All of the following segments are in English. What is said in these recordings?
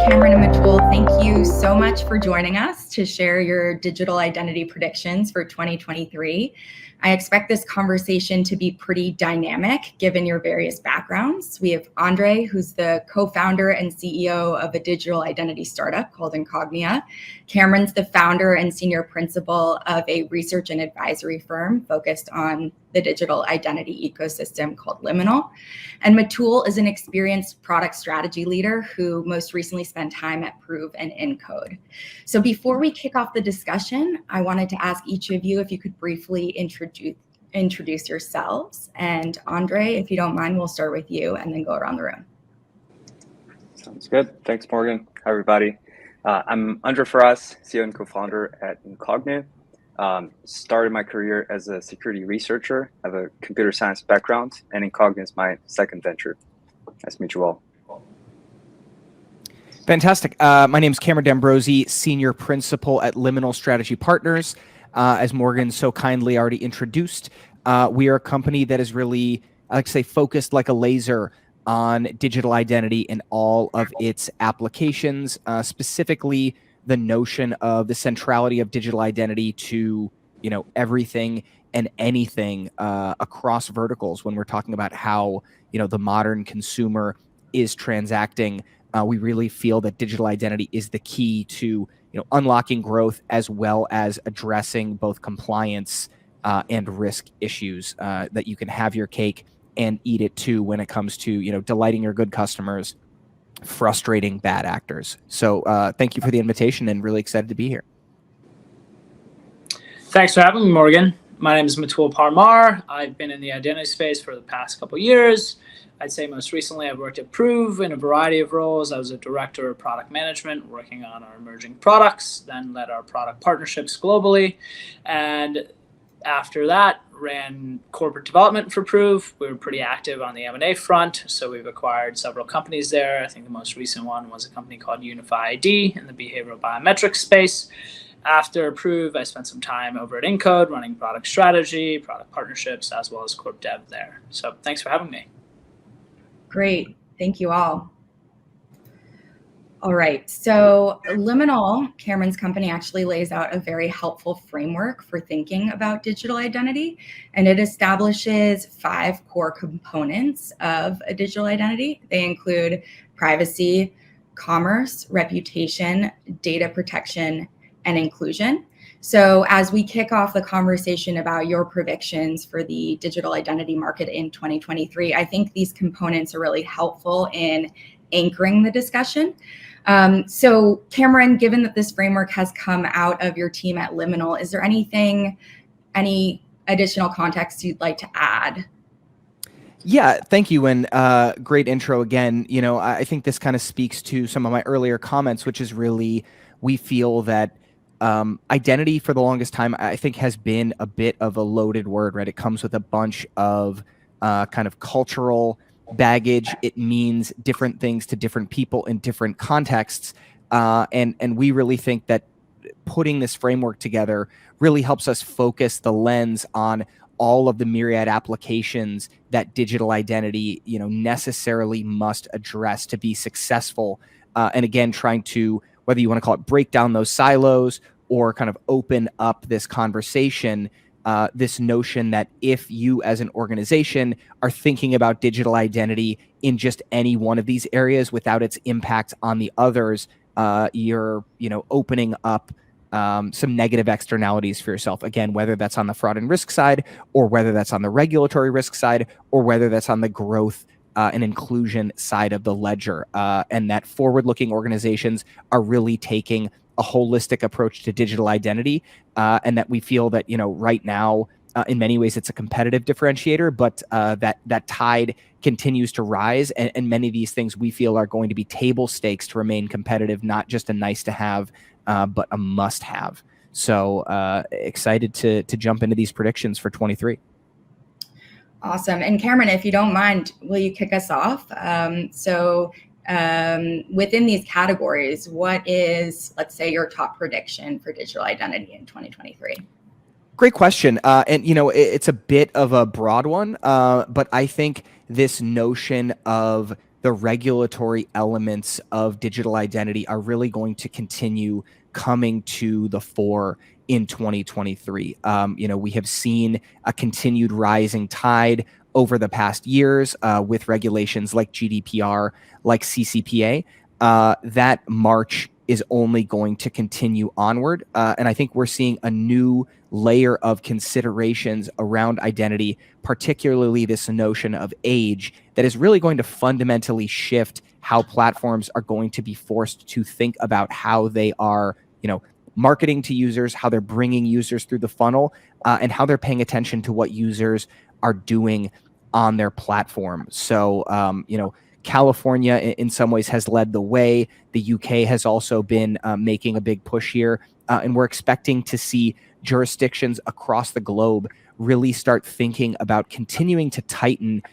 Cameron and Mitul, thank you so much for joining us to share your digital identity predictions for 2023. I expect this conversation to be pretty dynamic given your various backgrounds. We have Andre, who's the co-founder and CEO of a digital identity startup called Incognia. Cameron's the founder and senior principal of a research and advisory firm focused on the digital identity ecosystem called Liminal. And Mitul is an experienced product strategy leader who most recently spent time at Prove and Encode. So before we kick off the discussion, I wanted to ask each of you if you could briefly introduce yourselves. And Andre, if you don't mind, we'll start with you and then go around the room. Sounds good. Thanks, Morgan. Hi, everybody. I'm Andre Ferraz, CEO and co-founder at Incognia. Started my career as a security researcher. I have a computer science background, and Incognia is my second venture. Nice to meet you all. Fantastic. My name is Cameron D'Ambrosi, senior principal at Liminal Strategy Partners. As Morgan so kindly already introduced, we are a company that is really, I like to say, focused like a laser on digital identity and all of its applications, specifically the notion of the centrality of digital identity to, everything and anything across verticals. When we're talking about how, the modern consumer is transacting, we really feel that digital identity is the key to, unlocking growth as well as addressing both compliance and risk issues, that you can have your cake and eat it too when it comes to, delighting your good customers, frustrating bad actors. So thank you for the invitation and really excited to be here. Thanks for having me, Morgan. My name is Mitul Parmar. I've been in the identity space for the past couple of years. I'd say most recently I've worked at Prove in a variety of roles. I was a director of product management working on our emerging products, then led our product partnerships globally. And after that, ran corporate development for Prove. We were pretty active on the M&A front, so we've acquired several companies there. I think the most recent one was a company called NeuroID in the behavioral biometrics space. After Prove, I spent some time over at Encode running product strategy, product partnerships, as well as corp dev there. So thanks for having me. Great. Thank you all. All right. So Liminal, Cameron's company, actually lays out a very helpful framework for thinking about digital identity. And it establishes 5 core components of a digital identity. They include privacy, commerce, reputation, data protection, and inclusion. So as we kick off the conversation about your predictions for the digital identity market in 2023, I think these components are really helpful in anchoring the discussion. So Cameron, given that this framework has come out of your team at Liminal, is there any additional context you'd like to add? Yeah, thank you. And great intro again. I think this kind of speaks to some of my earlier comments, which is really, we feel that identity for the longest time, I think, has been a bit of a loaded word, right? It comes with a bunch of kind of cultural baggage. It means different things to different people in different contexts. And we really think that putting this framework together really helps us focus the lens on all of the myriad applications that digital identity, necessarily must address to be successful. And again, trying to, whether you want to call it break down those silos or kind of open up this conversation, this notion that if you as an organization are thinking about digital identity in just any one of these areas without its impact on the others, you're, opening up some negative externalities for yourself. Again, whether that's on the fraud and risk side, or whether that's on the regulatory risk side, or whether that's on the growth and inclusion side of the ledger, and that forward-looking organizations are really taking a holistic approach to digital identity, and that we feel that right now, in many ways, it's a competitive differentiator, but that tide continues to rise, and many of these things we feel are going to be table stakes to remain competitive, not just a nice to have, but a must have. So excited to jump into these predictions for 23. Awesome. And Cameron, if you don't mind, will you kick us off? Within these categories, what is, let's say, your top prediction for digital identity in 2023? Great question. And, it's a bit of a broad one, but I think this notion of the regulatory elements of digital identity are really going to continue coming to the fore in 2023. We have seen a continued rising tide over the past years with regulations like GDPR, like CCPA. That march is only going to continue onward. And I think we're seeing a new layer of considerations around identity, particularly this notion of age, that is really going to fundamentally shift how platforms are going to be forced to think about how they are, marketing to users, how they're bringing users through the funnel, and how they're paying attention to what users are doing on their platform. So, California in some ways has led the way. The UK has also been making a big push here. And we're expecting to see jurisdictions across the globe really start thinking about continuing to tighten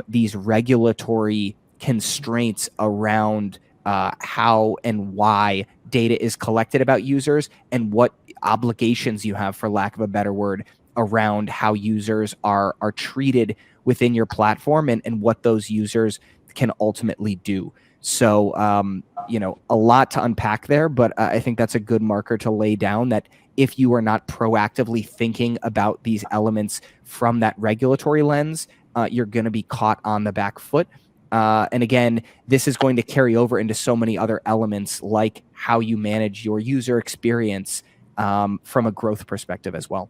these regulatory constraints around how and why data is collected about users and what obligations you have, for lack of a better word, around how users are treated within your platform and what those users can ultimately do. So, a lot to unpack there, but I think that's a good marker to lay down that if you are not proactively thinking about these elements from that regulatory lens, you're going to be caught on the back foot. And again, this is going to carry over into so many other elements, like how you manage your user experience from a growth perspective as well.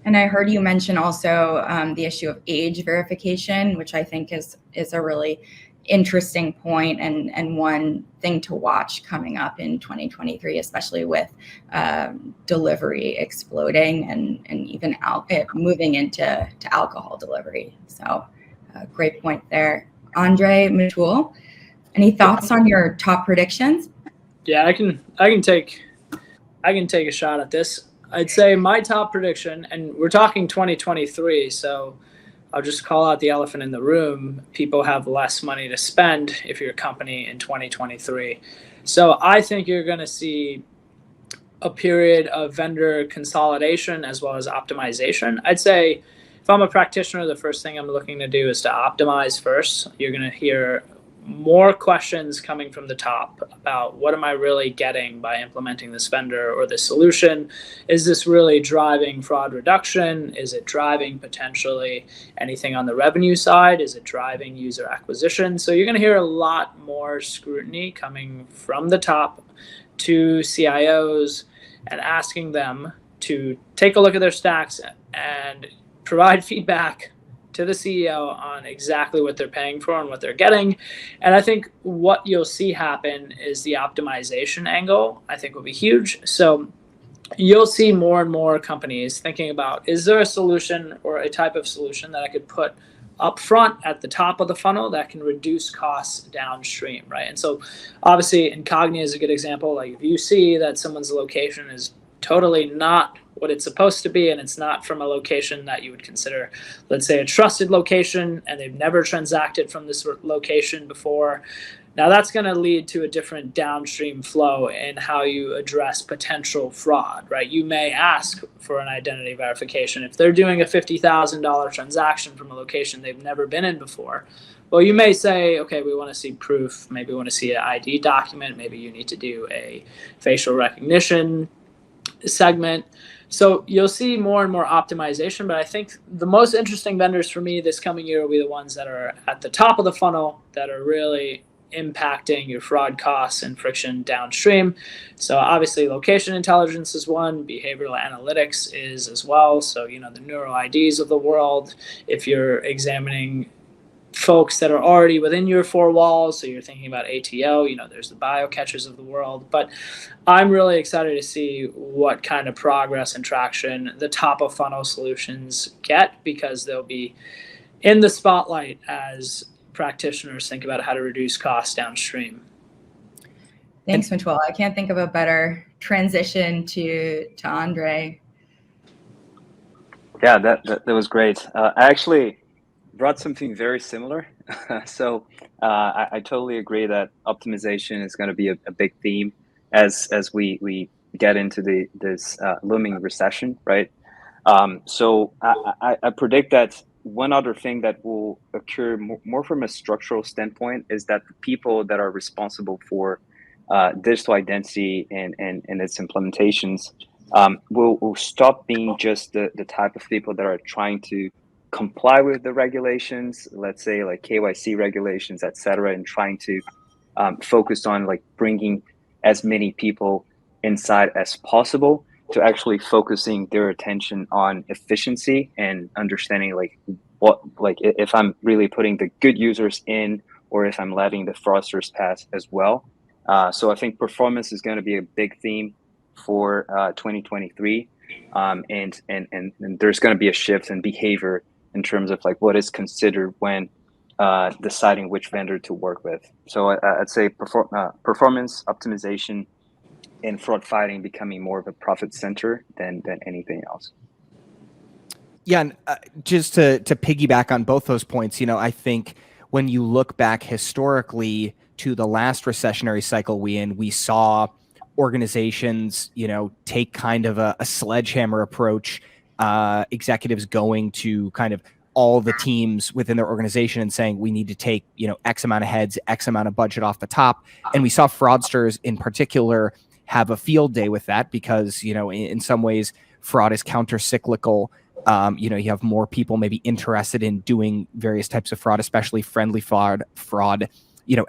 And I heard you mention also the issue of age verification, which I think is a really interesting point and one thing to watch coming up in 2023, especially with delivery exploding and even moving into alcohol delivery. So great point there. Andre, Mitul, any thoughts on your top predictions? Yeah, I can take a shot at this. I'd say my top prediction, and we're talking 2023, so I'll just call out the elephant in the room. People have less money to spend if you're a company in 2023. So I think you're going to see a period of vendor consolidation as well as optimization. I'd say if I'm a practitioner, the first thing I'm looking to do is to optimize first. You're going to hear more questions coming from the top about what am I really getting by implementing this vendor or this solution? Is this really driving fraud reduction? Is it driving potentially anything on the revenue side? Is it driving user acquisition? So you're going to hear a lot more scrutiny coming from the top to CIOs and asking them to take a look at their stacks and provide feedback to the CEO on exactly what they're paying for and what they're getting. And I think what you'll see happen is the optimization angle, I think, will be huge. So you'll see more and more companies thinking about, is there a solution or a type of solution that I could put up front at the top of the funnel that can reduce costs downstream, right? And so obviously Incognia is a good example. Like if you see that someone's location is totally not what it's supposed to be, and it's not from a location that you would consider, let's say, a trusted location, and they've never transacted from this location before. Now that's going to lead to a different downstream flow in how you address potential fraud, right? You may ask for an identity verification if they're doing a $50,000 transaction from a location they've never been in before. Well, you may say, okay, we want to see proof. Maybe we want to see an ID document. Maybe you need to do a facial recognition segment. So you'll see more and more optimization, but I think the most interesting vendors for me this coming year will be the ones that are at the top of the funnel that are really impacting your fraud costs and friction downstream. So obviously location intelligence is one, behavioral analytics is as well. So, the NeuroIDs of the world, if you're examining folks that are already within your four walls, so you're thinking about ATO, there's the biocatchers of the world. But I'm really excited to see what kind of progress and traction the top of funnel solutions get, because they'll be in the spotlight as practitioners think about how to reduce costs downstream. Thanks, Mitul. I can't think of a better transition to Andre. Yeah, that was great. I actually brought something very similar. So I totally agree that optimization is going to be a big theme as we get into this looming recession, right? So I predict that one other thing that will occur more from a structural standpoint is that the people that are responsible for digital identity and its implementations will stop being just the type of people that are trying to comply with the regulations, let's say like KYC regulations, et cetera, and trying to focus on like bringing as many people inside as possible, to actually focusing their attention on efficiency and understanding like what, like if I'm really putting the good users in or if I'm letting the fraudsters pass as well. So I think performance is going to be a big theme for 2023, and there's going to be a shift in behavior in terms of like what is considered when deciding which vendor to work with. So I'd say performance optimization and fraud fighting becoming more of a profit center than anything else. Yeah, and just to piggyback on both those points, I think when you look back historically to the last recessionary cycle we saw organizations, take kind of a sledgehammer approach, executives going to kind of all the teams within their organization and saying, we need to take, X amount of heads, X amount of budget off the top. And we saw fraudsters in particular have a field day with that because, in some ways fraud is counter-cyclical. You have more people maybe interested in doing various types of fraud, especially friendly fraud,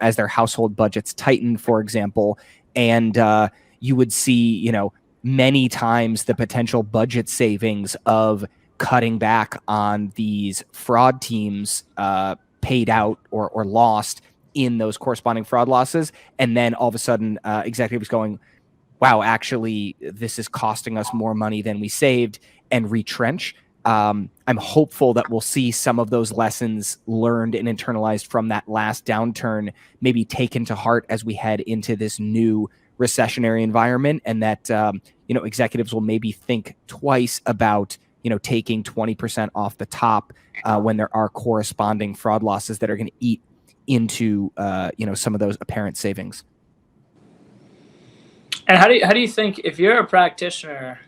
as their household budgets tighten, for example. And you would see, many times the potential budget savings of cutting back on these fraud teams paid out or lost in those corresponding fraud losses. And then all of a sudden executives going, wow, actually, this is costing us more money than we saved, and retrench. I'm hopeful that we'll see some of those lessons learned and internalized from that last downturn maybe taken to heart as we head into this new recessionary environment, and that executives will maybe think twice about taking 20% off the top when there are corresponding fraud losses that are going to eat into some of those apparent savings. And how do you think, if you're a practitioner,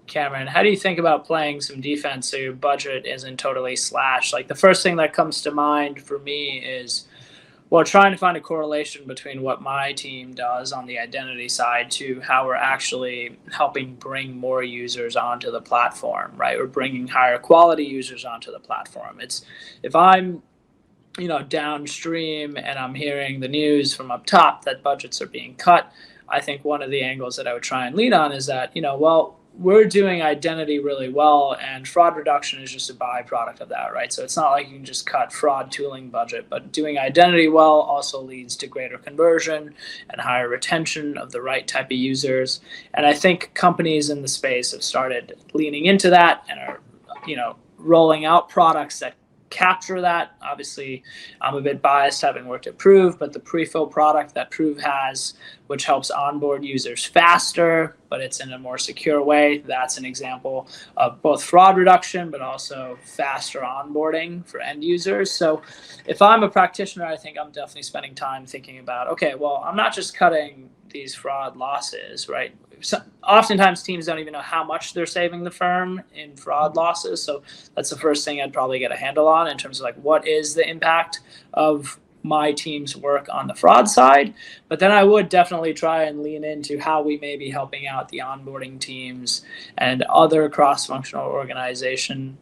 Cameron, how do you think about playing some defense so your budget isn't totally slashed? Like, the first thing that comes to mind for me is, well, trying to find a correlation between what my team does on the identity side to how we're actually helping bring more users onto the platform, right? We're bringing higher quality users onto the platform. It's, if I'm downstream and I'm hearing the news from up top that budgets are being cut, I think one of the angles that I would try and lead on is that, well, we're doing identity really well, and fraud reduction is just a byproduct of that, right? So it's not like you can just cut fraud tooling budget, but doing identity well also leads to greater conversion and higher retention of the right type of users. And I think companies in the space have started leaning into that and are, rolling out products that capture that. Obviously, I'm a bit biased having worked at Prove, but the pre-fill product that Prove has, which helps onboard users faster, but it's in a more secure way, that's an example of both fraud reduction, but also faster onboarding for end users. So if I'm a practitioner, I think I'm definitely spending time thinking about, okay, well, I'm not just cutting these fraud losses, right? So oftentimes teams don't even know how much they're saving the firm in fraud losses. So that's the first thing I'd probably get a handle on in terms of like, what is the impact of my team's work on the fraud side? But then I would definitely try and lean into how we may be helping out the onboarding teams and other cross-functional organization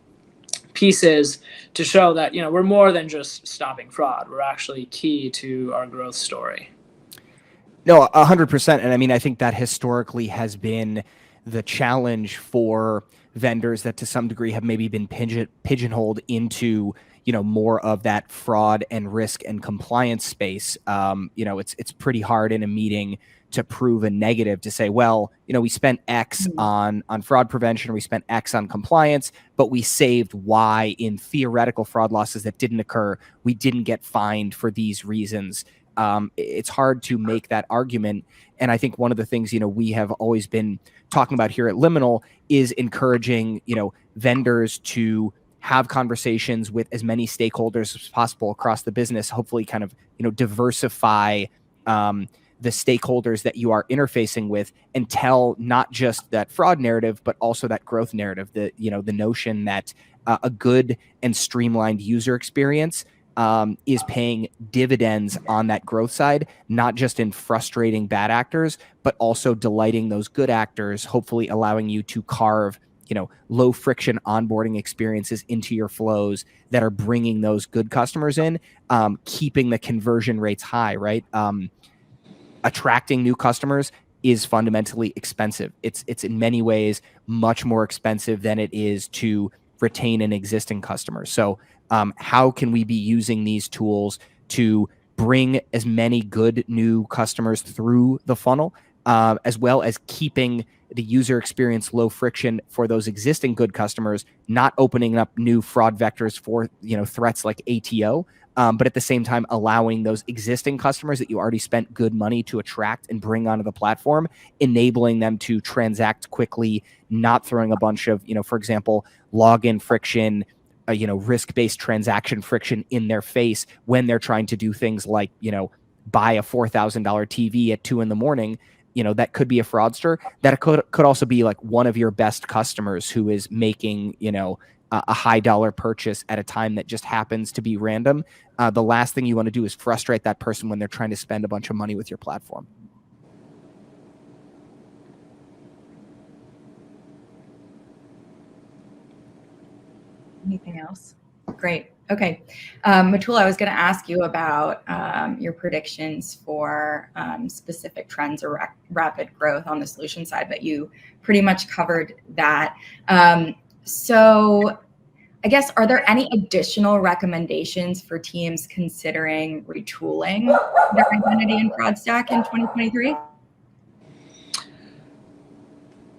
pieces to show that, we're more than just stopping fraud. We're actually key to our growth story. No, 100%. And I mean, I think that historically has been the challenge for vendors that to some degree have maybe been pigeonholed into, more of that fraud and risk and compliance space. It's pretty hard in a meeting to prove a negative, to say, well, we spent X on fraud prevention, or we spent X on compliance, but we saved Y in theoretical fraud losses that didn't occur. We didn't get fined for these reasons. It's hard to make that argument. And I think one of the things, we have always been talking about here at Liminal is encouraging, vendors to have conversations with as many stakeholders as possible across the business, hopefully kind of, diversify the stakeholders that you are interfacing with, and tell not just that fraud narrative, but also that growth narrative, the notion that a good and streamlined user experience is paying dividends on that growth side, not just in frustrating bad actors, but also delighting those good actors, hopefully allowing you to carve, low friction onboarding experiences into your flows that are bringing those good customers in, keeping the conversion rates high, right? Attracting new customers is fundamentally expensive. It's in many ways much more expensive than it is to retain an existing customer. So how can we be using these tools to bring as many good new customers through the funnel, as well as keeping the user experience low friction for those existing good customers, not opening up new fraud vectors for threats like ATO, but at the same time allowing those existing customers that you already spent good money to attract and bring onto the platform, enabling them to transact quickly, not throwing a bunch of, for example, login friction, risk-based transaction friction in their face when they're trying to do things like, buy a $4,000 TV at 2 a.m. That could be a fraudster. That could also be like one of your best customers who is making, a high dollar purchase at a time that just happens to be random. The last thing you want to do is frustrate that person when they're trying to spend a bunch of money with your platform. Anything else? Great. Okay. Mitul, I was going to ask you about your predictions for specific trends or rapid growth on the solution side, but you pretty much covered that. So I guess, are there any additional recommendations for teams considering retooling their identity and fraud stack in 2023?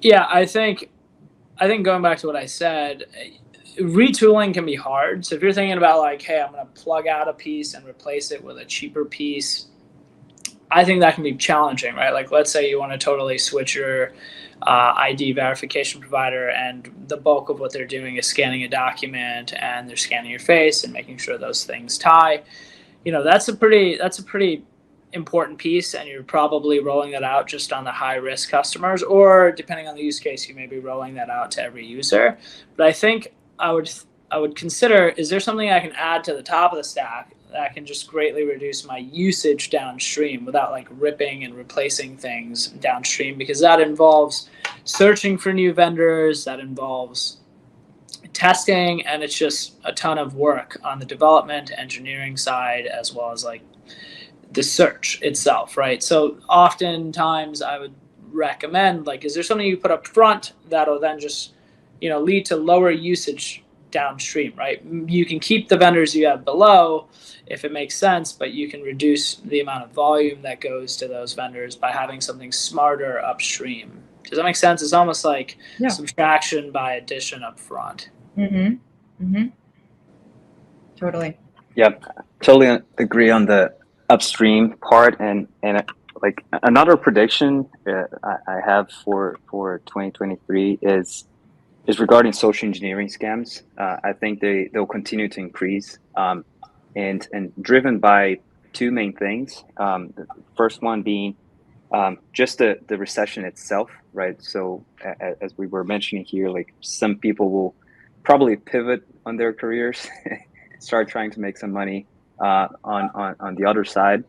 Yeah, I think going back to what I said, retooling can be hard. So if you're thinking about like, hey, I'm going to plug out a piece and replace it with a cheaper piece, I think that can be challenging, right? Like, let's say you want to totally switch your ID verification provider, and the bulk of what they're doing is scanning a document, and they're scanning your face and making sure those things tie. That's a pretty important piece, and you're probably rolling that out just on the high risk customers, or depending on the use case, you may be rolling that out to every user. But I think I would consider, is there something I can add to the top of the stack that can just greatly reduce my usage downstream without like ripping and replacing things downstream? Because that involves searching for new vendors, that involves testing, and it's just a ton of work on the development engineering side, as well as like the search itself, right? So oftentimes I would recommend, like, is there something you put up front that'll then just lead to lower usage downstream, right? You can keep the vendors you have below if it makes sense, but you can reduce the amount of volume that goes to those vendors by having something smarter upstream. Does that make sense? It's almost like subtraction by addition up front. Totally. Yeah, totally agree on the upstream part, and like another prediction I have for 2023 is regarding social engineering scams. I think they'll continue to increase, and driven by two main things. The first one being just the recession itself, right? So as we were mentioning here, like some people will probably pivot on their careers, start trying to make some money on the other side.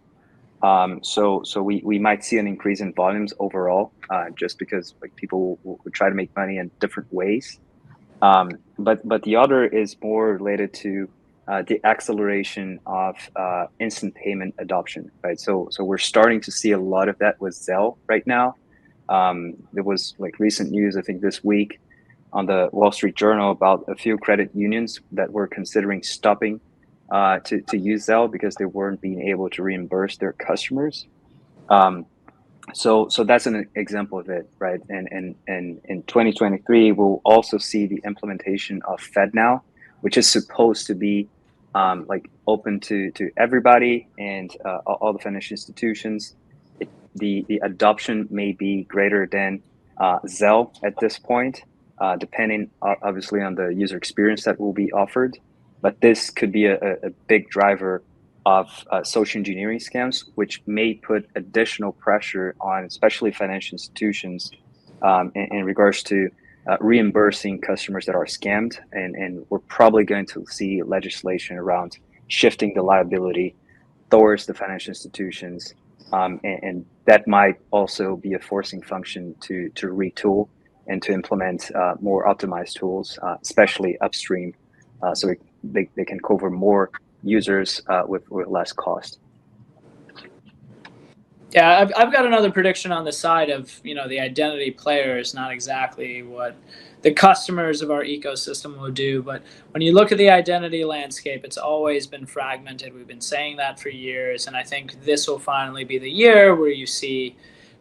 So we might see an increase in volumes overall, just because like people will try to make money in different ways. But the other is more related to the acceleration of instant payment adoption, right? So we're starting to see a lot of that with Zelle right now. There was like recent news, I think this week, on the Wall Street Journal about a few credit unions that were considering stopping to use Zelle because they weren't being able to reimburse their customers. So that's an example of it, right? And in 2023, we'll also see the implementation of FedNow, which is supposed to be like open to everybody and all the financial institutions. The adoption may be greater than Zelle at this point, depending obviously on the user experience that will be offered. But this could be a big driver of social engineering scams, which may put additional pressure on especially financial institutions in regards to reimbursing customers that are scammed, and we're probably going to see legislation around shifting the liability towards the financial institutions, and that might also be a forcing function to retool and to implement more optimized tools, especially upstream, so they can cover more users with less cost. Yeah, I've got another prediction on the side of, the identity player is not exactly what the customers of our ecosystem will do. But when you look at the identity landscape, it's always been fragmented. We've been saying that for years. And I think this will finally be the year where you see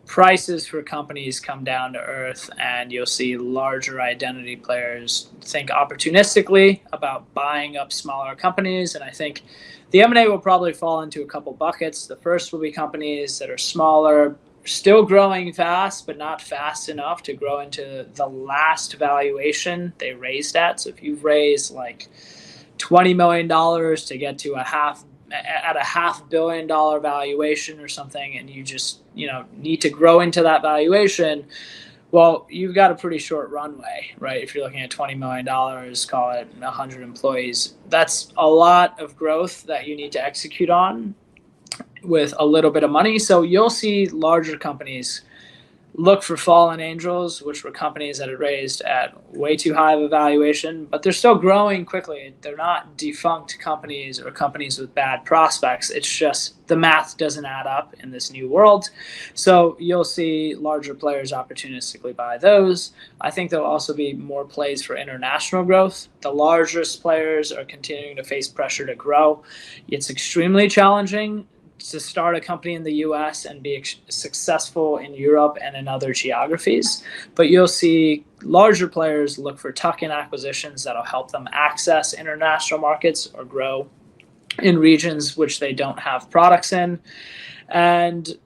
prices for companies come down to earth, and you'll see larger identity players think opportunistically about buying up smaller companies. And I think the M&A will probably fall into a couple buckets. The first will be companies that are smaller, still growing fast, but not fast enough to grow into the last valuation they raised at. So if you've raised like $20 million to get to a $500 million valuation or something, and you just need to grow into that valuation, well, you've got a pretty short runway, right? If you're looking at $20 million, call it 100 employees, that's a lot of growth that you need to execute on with a little bit of money. So you'll see larger companies look for fallen angels, which were companies that had raised at way too high of a valuation, but they're still growing quickly. They're not defunct companies or companies with bad prospects. It's just the math doesn't add up in this new world. So you'll see larger players opportunistically buy those. I think there'll also be more plays for international growth. The largest players are continuing to face pressure to grow. It's extremely challenging to start a company in the US and be successful in Europe and in other geographies. But you'll see larger players look for tuck-in acquisitions that'll help them access international markets or grow in regions which they don't have products in. And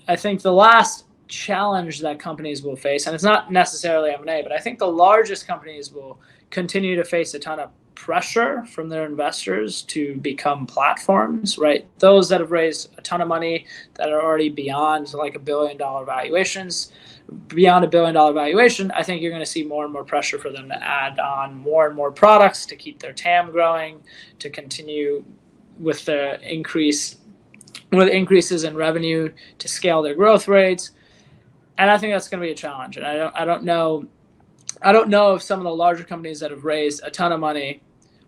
I think the last challenge that companies will face, and it's not necessarily M&A, but I think the largest companies will continue to face a ton of pressure from their investors to become platforms, right? Those that have raised a ton of money that are already beyond like $1 billion valuations, beyond $1 billion valuation, I think you're going to see more and more pressure for them to add on more and more products to keep their TAM growing, to continue with the increases in revenue to scale their growth rates. And I think that's going to be a challenge. And I don't know if some of the larger companies that have raised a ton of money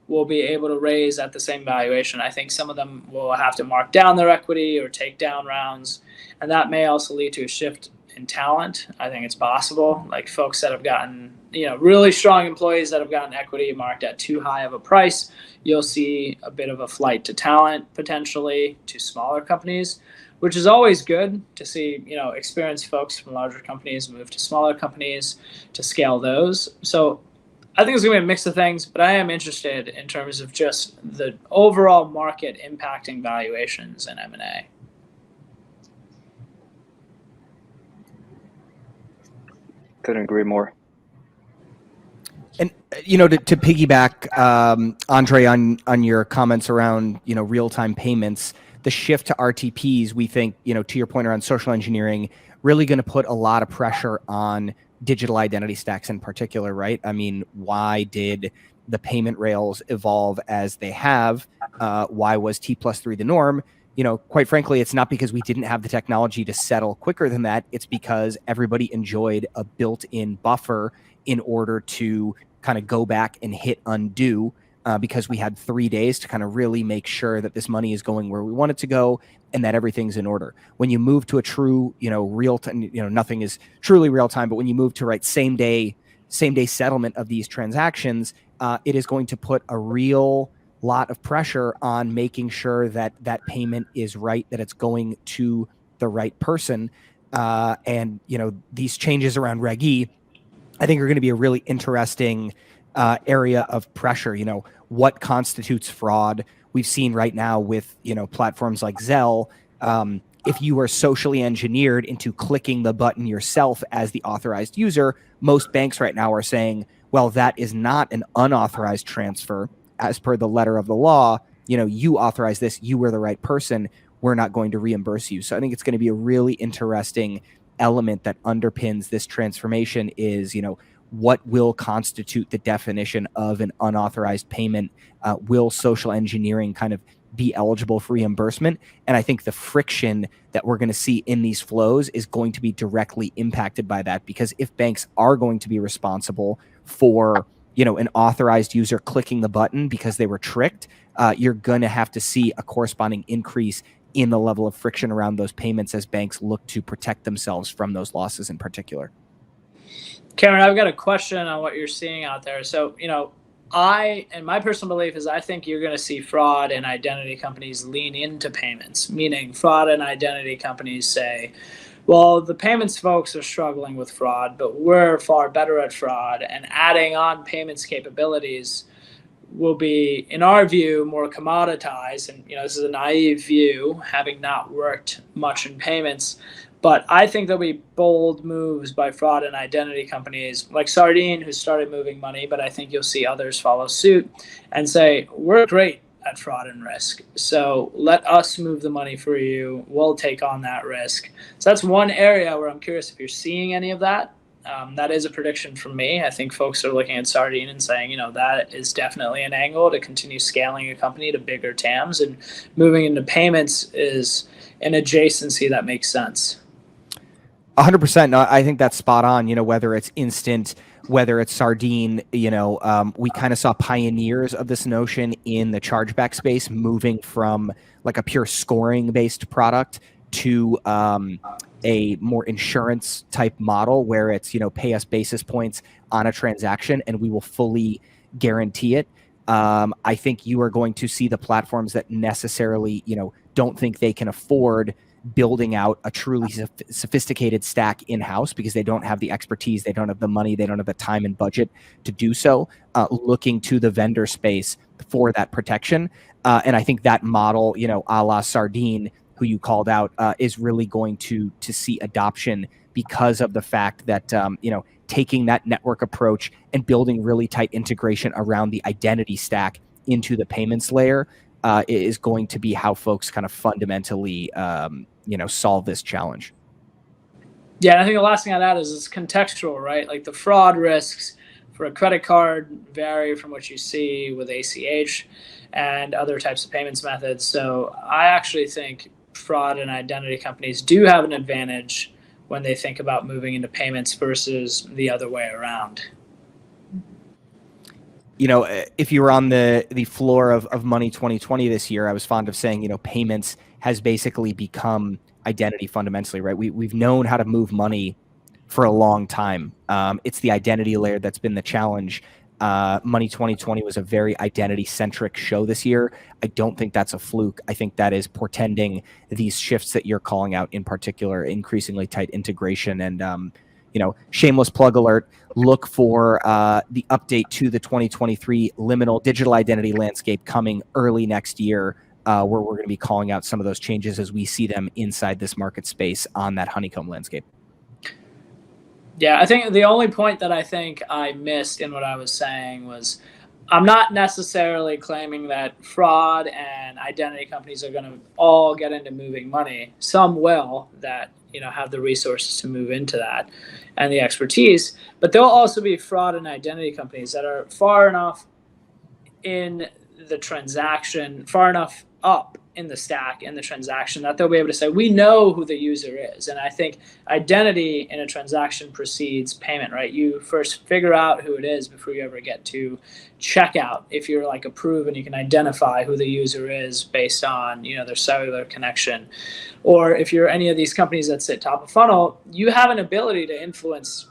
will be able to raise at the same valuation. I think some of them will have to mark down their equity or take down rounds, and that may also lead to a shift in talent. I think it's possible, like folks that have gotten, really strong employees that have gotten equity marked at too high of a price. You'll see a bit of a flight to talent, potentially to smaller companies, which is always good to see, experienced folks from larger companies move to smaller companies to scale those. So I think it's going to be a mix of things, but I am interested in terms of just the overall market impacting valuations in M&A. Couldn't agree more. And to piggyback, Andre, on your comments around real-time payments, the shift to RTPs, we think to your point around social engineering, really going to put a lot of pressure on digital identity stacks in particular, right? I mean, why did the payment rails evolve as they have? Why was T+3 the norm? Quite frankly, it's not because we didn't have the technology to settle quicker than that. It's because everybody enjoyed a built-in buffer in order to kind of go back and hit undo, because we had 3 days to kind of really make sure that this money is going where we want it to go and that everything's in order. When you move to a true, real time, nothing is truly real time, but when you move to same day settlement of these transactions, it is going to put a real lot of pressure on making sure that that payment is right, that it's going to the right person. And these changes around Reg E, I think are going to be a really interesting area of pressure. What constitutes fraud? We've seen right now with platforms like Zelle, if you are socially engineered into clicking the button yourself as the authorized user, most banks right now are saying, well, that is not an unauthorized transfer as per the letter of the law. You authorize this, you were the right person, we're not going to reimburse you. So I think it's going to be a really interesting element that underpins this transformation is, what will constitute the definition of an unauthorized payment? Will social engineering kind of be eligible for reimbursement? And I think the friction that we're going to see in these flows is going to be directly impacted by that, because if banks are going to be responsible for, an authorized user clicking the button because they were tricked, you're going to have to see a corresponding increase in the level of friction around those payments as banks look to protect themselves from those losses in particular. Cameron, I've got a question on what you're seeing out there. So, my personal belief is I think you're going to see fraud and identity companies lean into payments, meaning fraud and identity companies say, well, the payments folks are struggling with fraud, but we're far better at fraud, and adding on payments capabilities will be, in our view, more commoditized. And, this is a naive view, having not worked much in payments. But I think there'll be bold moves by fraud and identity companies like Sardine, who started moving money, but I think you'll see others follow suit and say, we're great at fraud and risk, so let us move the money for you. We'll take on that risk. So that's one area where I'm curious if you're seeing any of that. That is a prediction from me. I think folks are looking at Sardine and saying, that is definitely an angle to continue scaling a company to bigger TAMs, and moving into payments is an adjacency that makes sense. 100%. No, I think that's spot on. Whether it's Instant, whether it's Sardine, we kind of saw pioneers of this notion in the chargeback space, moving from like a pure scoring based product to a more insurance type model where it's, pay us basis points on a transaction and we will fully guarantee it. I think you are going to see the platforms that necessarily, don't think they can afford building out a truly sophisticated stack in-house because they don't have the expertise, they don't have the money, they don't have the time and budget to do so, looking to the vendor space for that protection. And I think that model, a la Sardine, who you called out, is really going to see adoption because of the fact that, taking that network approach and building really tight integration around the identity stack into the payments layer is going to be how folks kind of fundamentally, solve this challenge. Yeah, and I think the last thing I'd add is it's contextual, right? Like the fraud risks for a credit card vary from what you see with ACH and other types of payments methods. So I actually think fraud and identity companies do have an advantage when they think about moving into payments versus the other way around. If you were on the floor of Money 2020 this year, I was fond of saying, payments has basically become identity fundamentally, right? We've known how to move money for a long time. It's the identity layer that's been the challenge. Money 2020 was a very identity-centric show this year. I don't think that's a fluke. I think that is portending these shifts that you're calling out, in particular, increasingly tight integration. And, shameless plug alert, look for the update to the 2023 Liminal digital identity landscape coming early next year, where we're going to be calling out some of those changes as we see them inside this market space on that honeycomb landscape. Yeah, I think the only point that I think I missed in what I was saying was I'm not necessarily claiming that fraud and identity companies are going to all get into moving money. Some will that, have the resources to move into that and the expertise, but there'll also be fraud and identity companies that are far enough in the transaction, far enough up in the stack, in the transaction, that they'll be able to say, we know who the user is. And I think identity in a transaction precedes payment, right? You first figure out who it is before you ever get to checkout. If you're like Approve and you can identify who the user is based on, their cellular connection. Or if you're any of these companies that sit top of funnel, you have an ability to influence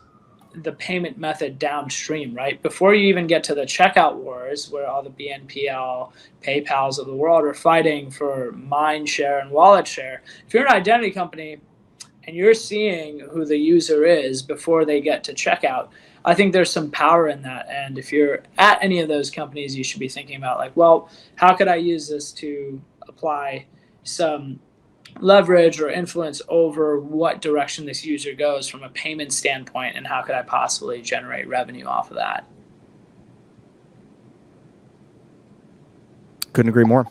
the payment method downstream, right? Before you even get to the checkout wars where all the BNPL, PayPals of the world are fighting for mind share and wallet share. If you're an identity company and you're seeing who the user is before they get to checkout, I think there's some power in that. And if you're at any of those companies, you should be thinking about like, well, how could I use this to apply some leverage or influence over what direction this user goes from a payment standpoint, and how could I possibly generate revenue off of that? Couldn't agree more.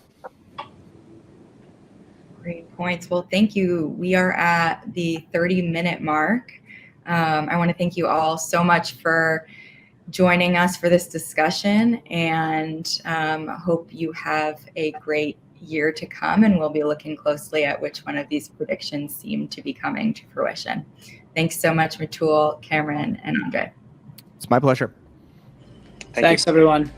Great points. Well, thank you. We are at the 30-minute mark. I want to thank you all so much for joining us for this discussion, and hope you have a great year to come, and we'll be looking closely at which one of these predictions seem to be coming to fruition. Thanks so much, Mitul, Cameron, and Andre. It's my pleasure. Thanks, everyone.